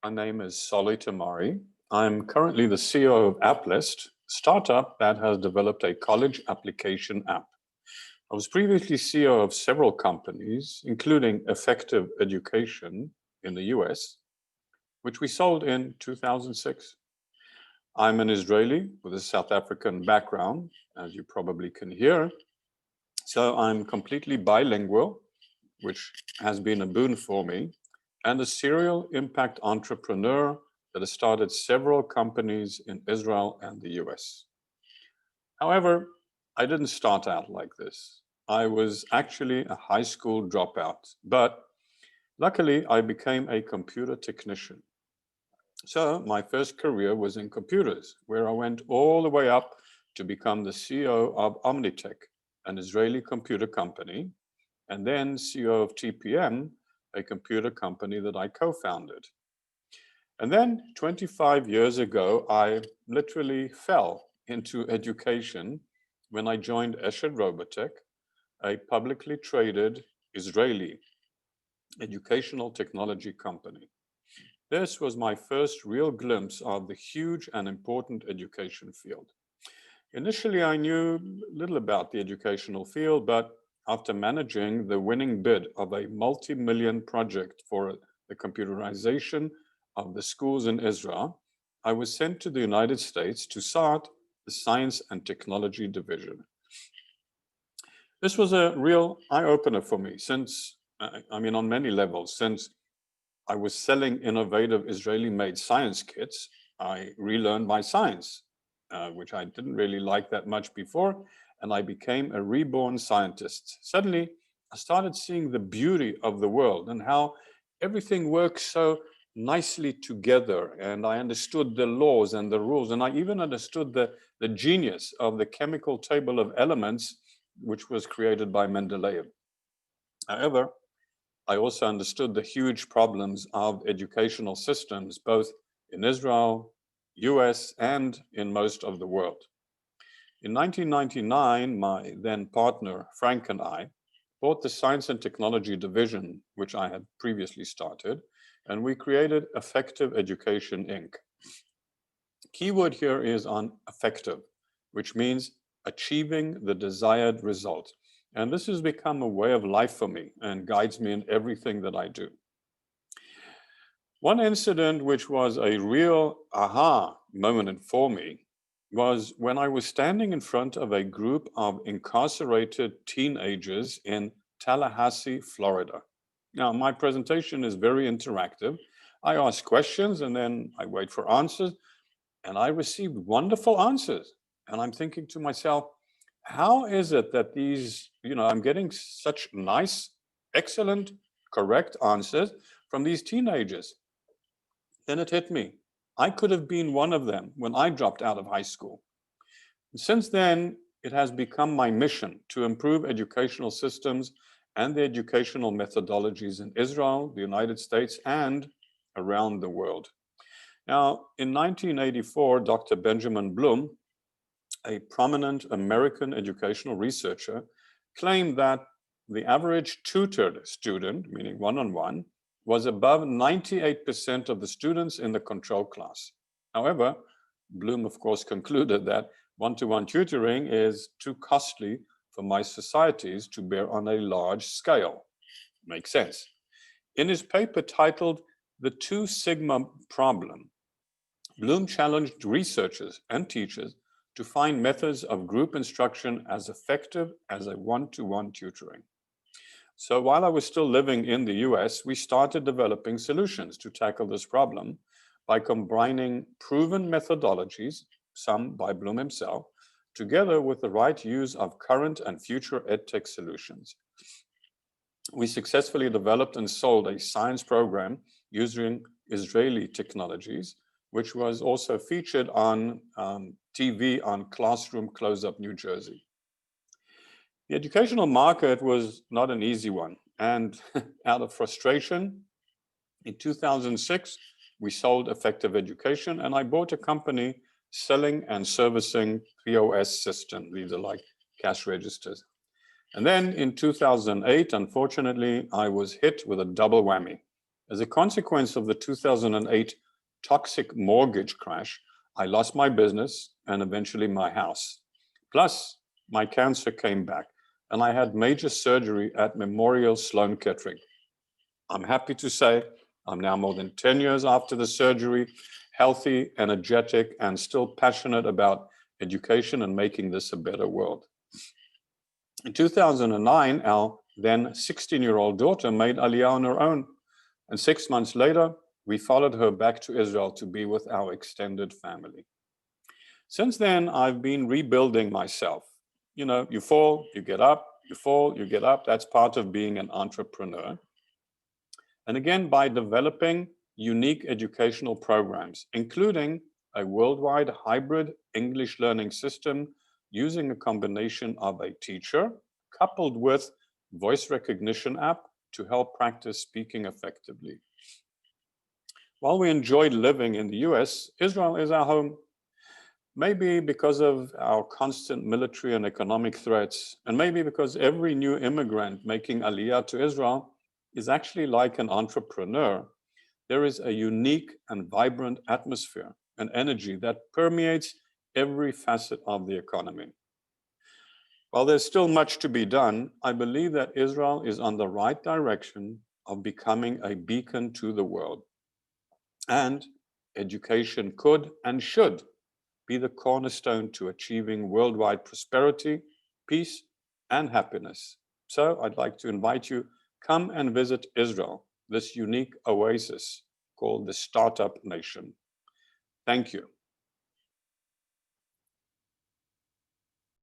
My name is Solly Tamari. I'm currently the CEO of AppLyst, a startup that has developed a college application app. I was previously CEO of several companies, including Effective Education in the US, which we sold in 2006. I'm an Israeli with a South African background, as you probably can hear. So I'm completely bilingual, which has been a boon for me, and a serial impact entrepreneur that has started several companies in Israel and the US. However, I didn't start out like this. I was actually a high school dropout, but luckily I became a computer technician. So my first career was in computers, where I went all the way up to become the CEO of Omnitech, an Israeli computer company, and then CEO of TPM, a computer company that I co-founded. And then 25 years ago, I literally fell into education when I joined Eshed Robotech, a publicly traded Israeli educational technology company. This was my first real glimpse of the huge and important education field. Initially, I knew little about the educational field, but after managing the winning bid of a multi-million project for the computerization of the schools in Israel, I was sent to the United States to start the Science and Technology Division. This was a real eye-opener for me since, on many levels, since I was selling innovative Israeli-made science kits, I relearned my science, which I didn't really like that much before, and I became a reborn scientist. Suddenly, I started seeing the beauty of the world and how everything works so nicely together, and I understood the laws and the rules, and I even understood the genius of the chemical table of elements, which was created by Mendeleev. However, I also understood the huge problems of educational systems, both in Israel, US, and in most of the world. In 1999, my then partner, Frank, and I bought the Science and Technology Division, which I had previously started, and we created Effective Education, Inc. Keyword here is on effective, which means achieving the desired result. And this has become a way of life for me and guides me in everything that I do. One incident which was a real aha moment for me was when I was standing in front of a group of incarcerated teenagers in Tallahassee, Florida. Now, my presentation is very interactive. I ask questions and then I wait for answers, and I received wonderful answers. And I'm thinking to myself, how is it that these, I'm getting such nice, excellent, correct answers from these teenagers? Then it hit me. I could have been one of them when I dropped out of high school. And since then, it has become my mission to improve educational systems and the educational methodologies in Israel, the United States, and around the world. Now, in 1984, Dr. Benjamin Bloom, a prominent American educational researcher, claimed that the average tutored student, meaning one-on-one, was above 98% of the students in the control class. However, Bloom, of course, concluded that one-to-one tutoring is too costly for my societies to bear on a large scale. Makes sense. In his paper titled The Two Sigma Problem, Bloom challenged researchers and teachers to find methods of group instruction as effective as a one-to-one tutoring. So while I was still living in the US, we started developing solutions to tackle this problem by combining proven methodologies, some by Bloom himself, together with the right use of current and future EdTech solutions. We successfully developed and sold a science program using Israeli technologies, which was also featured on TV on Classroom Close-Up New Jersey. The educational market was not an easy one, and out of frustration, in 2006, we sold Effective Education, and I bought a company selling and servicing POS systems. These are like cash registers. And then in 2008, unfortunately, I was hit with a double whammy. As a consequence of the 2008 toxic mortgage crash, I lost my business and eventually my house. Plus, my cancer came back and I had major surgery at Memorial Sloan Kettering. I'm happy to say I'm now more than 10 years after the surgery, healthy, energetic, and still passionate about education and making this a better world. In 2009, our then 16-year-old daughter made Aliyah on her own. And 6 months later, we followed her back to Israel to be with our extended family. Since then, I've been rebuilding myself. You know, you fall, you get up, you fall, you get up. That's part of being an entrepreneur. And again, by developing unique educational programs, including a worldwide hybrid English learning system using a combination of a teacher coupled with voice recognition app to help practice speaking effectively. While we enjoyed living in the US, Israel is our home. Maybe because of our constant military and economic threats, and maybe because every new immigrant making Aliyah to Israel is actually like an entrepreneur, there is a unique and vibrant atmosphere and energy that permeates every facet of the economy. While there's still much to be done, I believe that Israel is on the right direction of becoming a beacon to the world. And education could and should be the cornerstone to achieving worldwide prosperity, peace, and happiness. So I'd like to invite you, come and visit Israel, this unique oasis called the Startup Nation. Thank you.